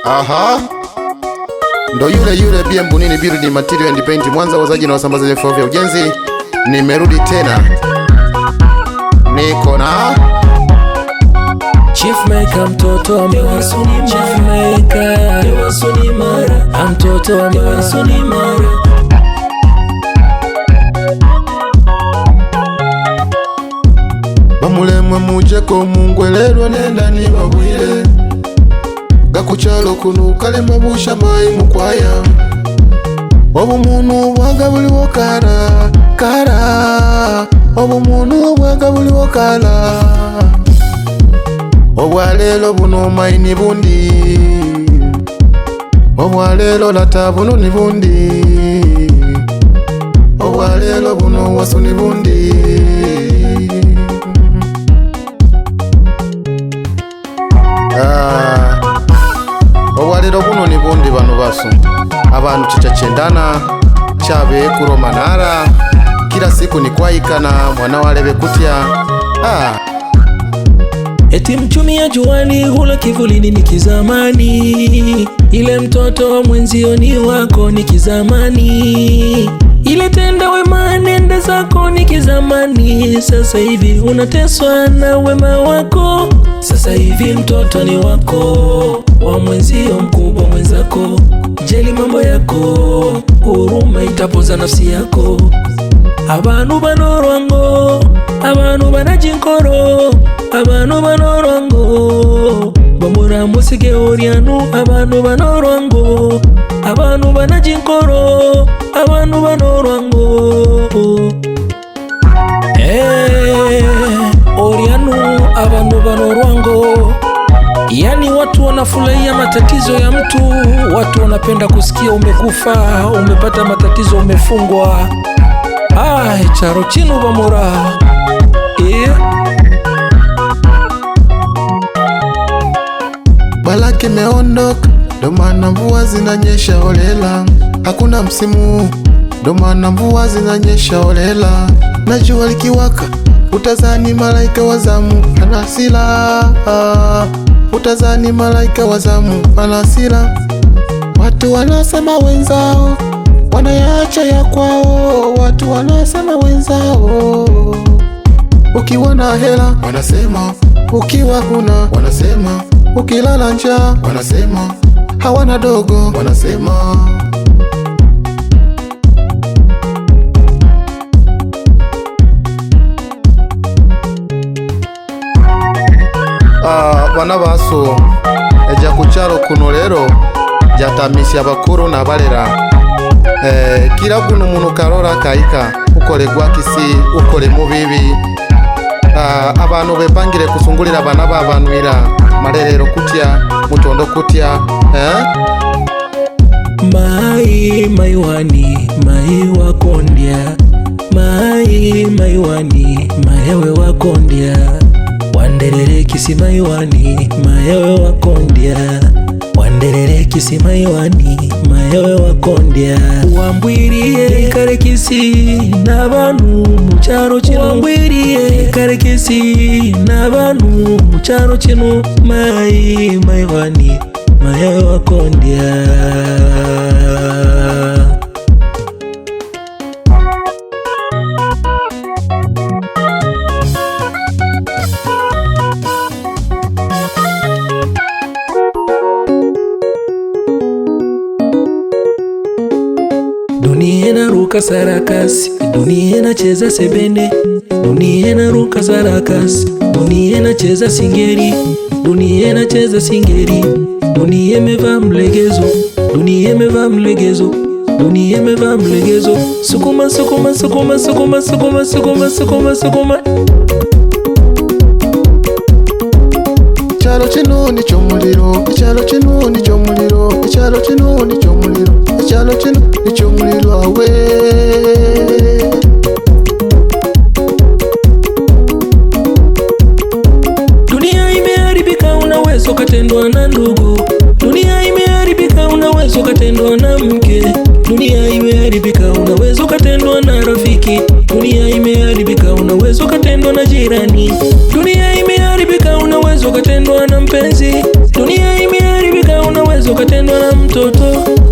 Aha, ndo yule BM Bunini Building Material and Paint Mwanza, wauzaji na wasambazaji vifaa vya ujenzi. Nimerudi tena, niko na Chief Maker, mtoto wa Mara. Chief Maker, mtoto wa Mara. bamulemwe mujeko mungwelerwa nenda ni babwile gakuchalo kunu kalema busha mai mukwaya obumuntu bwagabuliwo kara obumuntu bwagabuliwo kala obwalelo buno maini bundi obwalelo lata buno ni bundi obwalelo buno wasuni bundi obwalelo buno ni bundi bano basu abantu chichachendana chabe kuromanara kila siku ni kwaikana mwana walebe kutya Eti mchumi ya juani hula kivulini ni kizamani. Ile mtoto wa mwenzio ni wako ni kizamani. Ile tenda wema nenda zako ni kizamani. Sasa hivi unateswa na wema wako. Sasa hivi mtoto ni wako, wa mwenzio mkubwa mwenzako. Jeli mambo yako, huruma itapoza nafsi yako. Abantu banorwango, abantu banajinkoro, abantu banorwango bamura musige orianu. Abantu banorwango, abantu banajinkoro, abantu banorwango orianu, abantu banorwango. Yani watu wanafurahia matatizo ya mtu, watu wanapenda kusikia umekufa, umepata matatizo, umefungwa. Charo chinu bamura Balaki meondoka, ndo maana mvua zinanyesha holela. Hakuna msimu, ndo maana mvua zinanyesha holela. Na jua likiwaka, utazani malaika wazamu anasila. Utazani malaika wazamu anasila. Watu wanasema wenzao wanayacha ya kwao, watu wanasema wenzao. Ukiwa na hela wanasema, ukiwa huna wanasema, ukilala njaa wanasema, hawana dogo wanasema. Bana baso eja kuchalo kuno lero jatamisya bakuru na balera. Kila kuno munu karora kaika ukole gwakisi ukole mubibi. Abantu bepangire kusungulira bana babanwira marerero kutya mutondo kutya mai wani mai wakondya, mai wani mayewe wakondya, wanderere kisi mai wani mayewe wakondya, wanderere kisi mai wani mayewe wakondya. Wambwiriye kare kisi n'abantu mu cyaro kino, wambwiriye kare kisi n'abantu mu cyaro kino. Mai wani mayewe wakondya. Dunia inaruka sarakasi, dunia inacheza sebene, dunia inaruka sarakasi, dunia inacheza singeri, dunia inacheza singeri. Dunia imevaa mlegezo, dunia imevaa mlegezo, dunia imevaa mlegezo. Sukuma sukuma sukuma sukuma sukuma sukuma sukuma sukuma. Chalo chino ni chomuliro, chalo chino ni chomuliro, chalo chino ni chomuliro, chalo chino ni chomuliro awe. Dunia imeharibika, unaweza ukatendwa na ndugu. Dunia imeharibika, unaweza ukatendwa na mke. Dunia imeharibika, unaweza ukatendwa na rafiki. Dunia imeharibika, unaweza ukatendwa na jirani. Dunia imeharibika, unaweza ukatendwa na mpenzi. Dunia imeharibika, unaweza ukatendwa na mtoto,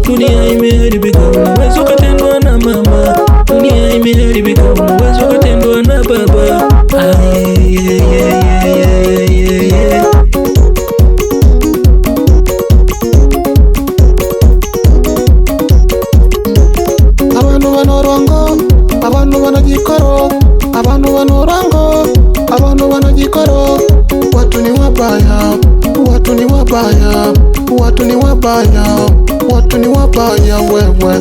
dunia imeharibika. Unaweza ukatendwa na mama, dunia imeharibika. Unaweza ukatendwa na baba. Abantu banorango, abantu banagikoro, abantu banorango, abantu banagikoro. Watu ni wabaya, watu ni wabaya, watu ni wabaya, watu ni wabaya wewe.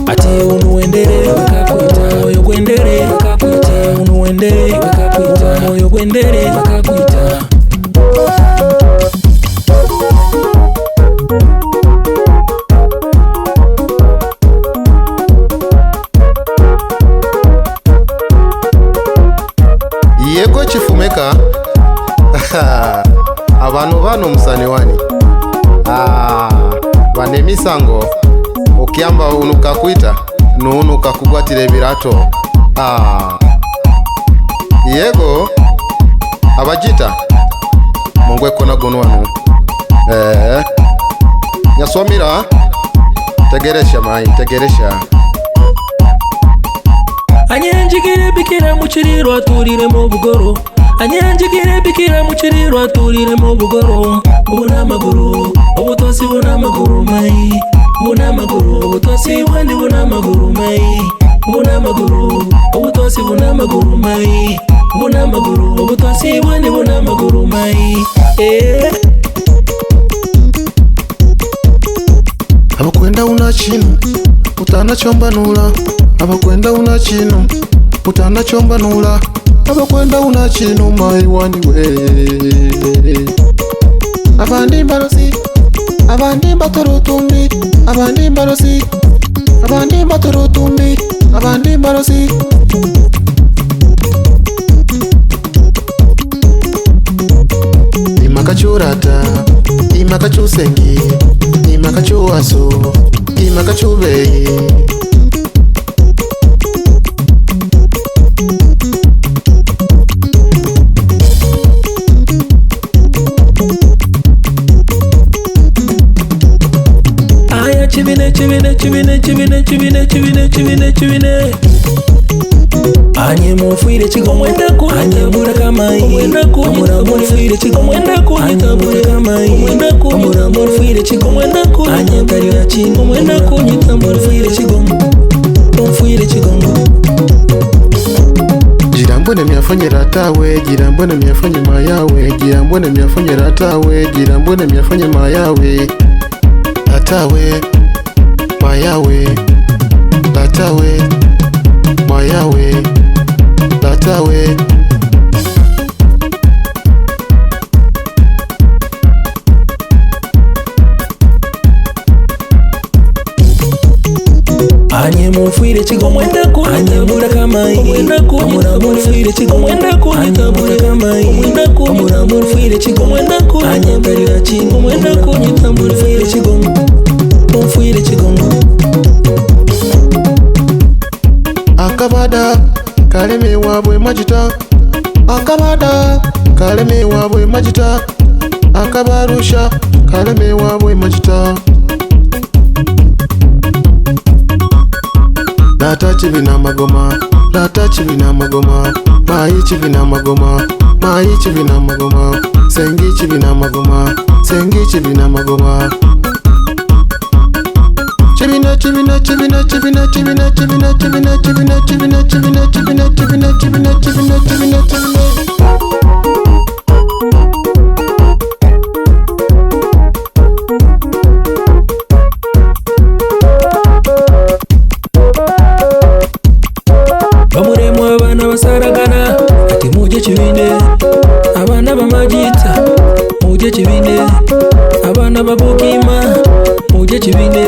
Ati unuendere wakakuita moyo gwendere, wakakuita unuendere wakakuita moyo gwendere, wakakuita. Yego chifumeka abantu bano musani wani bane misango okiamba unuka kwita nunuka kugwatira ebirato. Yego abajita mongweko na gonwanu nyaswamira tegeresha mai tegeresha. Anyanjigire bikira muchiriro aturire mu bugoro, anyanjigire bikira muchiriro aturire mu bugoro. Buna maguru obutosi, buna maguru mai, buna maguru obutosi wandi, buna maguru mai, buna maguru obutosi, buna maguru mai, buna maguru obutosi wandi, buna maguru mai. Abakwenda una chino utanachombanula, abakwenda una chino utanachombanula, abakwenda una chino mai wani we. Abandi barosi, abandi baturutumbi, abandi barosi, abandi baturutumbi, abandi barosi. Imakachurata, imakachusengi, imakachuaso, imakachubei. Chibine, chibine, chibine, chibine, chibine, chibine, chibine, chibine. Anye mufuire chigo mwenda ku, anye bura kamai, mwenda ku, amura mufuire chigo mwenda ku, anye bura kamai, mwenda ku, amura mufuire chigo mwenda ku, anye karira chingo mwenda ku, nyita mufuire chigo, mufuire chigo. Jirambone myafanyira tawe, jirambone myafanye mayawe, jirambone myafanyira tawe, jirambone myafanye mayawe. Atawe mayawe, latawe mayawe, latawe. Anye mufuire chigo mwenda ku, anye bura kamai, mwenda ku, amura mufuire chigo mwenda ku, anye bura kamai, mwenda ku, amura mufuire chigo mwenda ku, anye karira chingo mwenda ku, nyita mufuire chigo, mufuire chigo. Akabada kaleme wabwe majita, akabada kaleme wabwe majita, akabarusha kaleme wabwe majita. Lata chibina magoma, lata chibina magoma, mai chibina magoma, mai chibina magoma, sengi chibina magoma, sengi chibina magoma. Chibina chibina chibina chibina chibina chibina chibina chibina chibina chibina chibina chibina chibina chibina chibina chibina. Bamuremu abana basaragana ati muje kibinde, abana bamajita muje kibinde, abana babukima muje kibinde,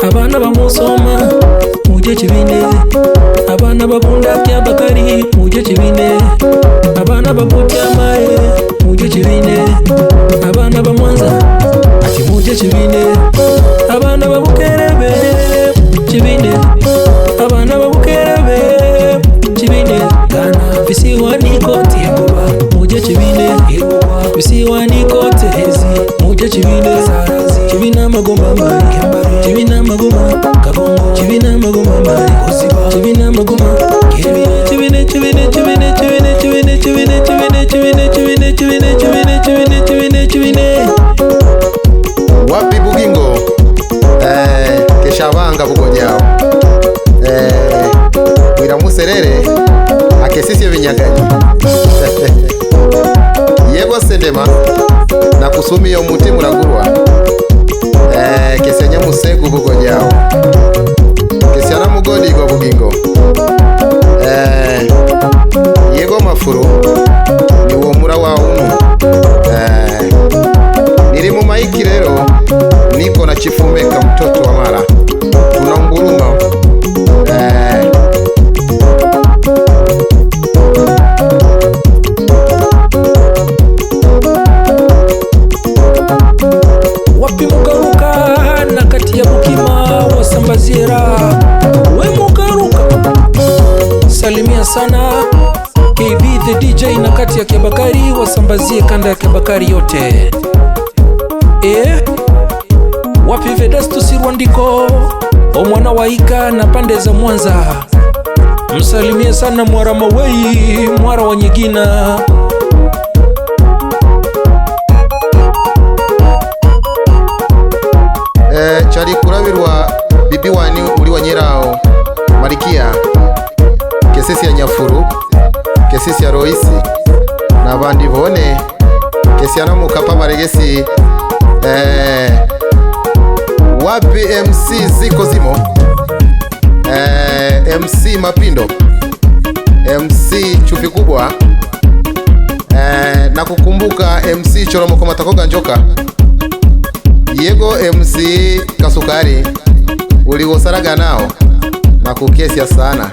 abana bamusoma muje kibinde, abana babunda kya bakari muje kibinde, abana babutya maye muje kibinde, abana bamwanza ati muje kibinde, abana babukerebe kibinde, abana babukerebe chibinde. Gana visiwa niko tiempo magoma mai, chibina magoma kabongo, chibina magoma mai, chibina magoma, chibine chibine chibine chibine chibine chibine chibine chibine chibine chibine chibine chibine chibine chibine. Wapi Bugingo? Keshavanga Bugonyao. Wira Muserere akesisi vinyagani. Yego Sendema na kusumi yo muti muragurwa. Kesenya Musegu Bugonyao. Kesiana Mugodi go Bugingo. Yego Mafuru ni wo mura wa unu. Niri mu maiki rero niko na Chifumeka mtoto wa Mara tunaunguruma. Wapi Mugaruka na kati ya Bukima wasambaziera we Mugaruka, salimia sana KB the DJ na kati ya Kebakari wasambazie kanda ya Kebakari yote. Wapi Vedasto Sirwandiko omwana waika na pande za Mwanza, msalimie sana Mwara Mawei Mwara wa Nyigina. Chari kurabirwa bibi wani uri wa Nyirao Marikia, kesisi ya Nyafuru, kesisi ya Roisi n'abandi bone, kesi ya Namukapa Maregesi. Wapi MC ziko zimo, MC Mapindo, MC Chupi Kubwa, na kukumbuka MC Choromoko Matakoga Njoka, Yego MC Kasukari uliwosaraga nao na kukesia sana.